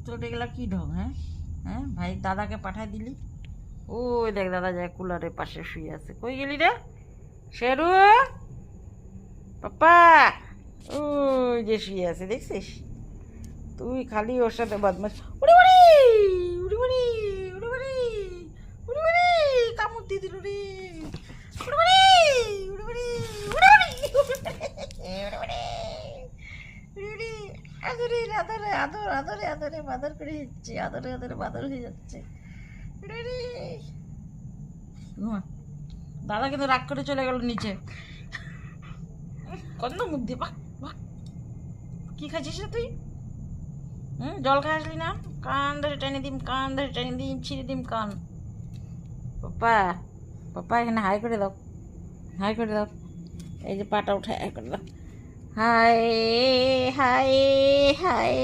তোর এগুলা কি ঢং? হ্যাঁ হ্যাঁ, ভাই দাদাকে পাঠাই দিলি। ওই দেখ দাদা যায় কুলারের পাশে শুয়ে আছে। কই গেলি রে শেরু? পাপা ওই যে শুয়ে আছে, দেখছিস? তুই খালি ওর সাথে বদমাস। উড়ি উড়ি উড়ি উড়ি উড়ি উড়ি উড়ি উড়ি কামড় দিয়ে দিল রে। উড়ি উড়ি উড়ি উড়ি উড়ি উড়ি উড়ি উড়ি উড়ি। আদরে আদরে আদর আদরে আদরে বাদর করে যাচ্ছে, আদরে আদরে বাদর হয়ে যাচ্ছে। উড়ি উড়ি। দাদা কিন্তু রাগ করে চলে গেল নিচে। কত মুখ দিয়ে বাহ বাহ। কি খাচ্ছিস রে তুই? জল খাই আসলি না? কান ধরে টেনে দিম, কান ধরে টেনে দিম, ছিঁড়ে দিম কান। পাপা পাপা এখানে হাই করে দাও, হাই করে দাও। এই যে পাটা উঠে হাই করে দাও। High high high.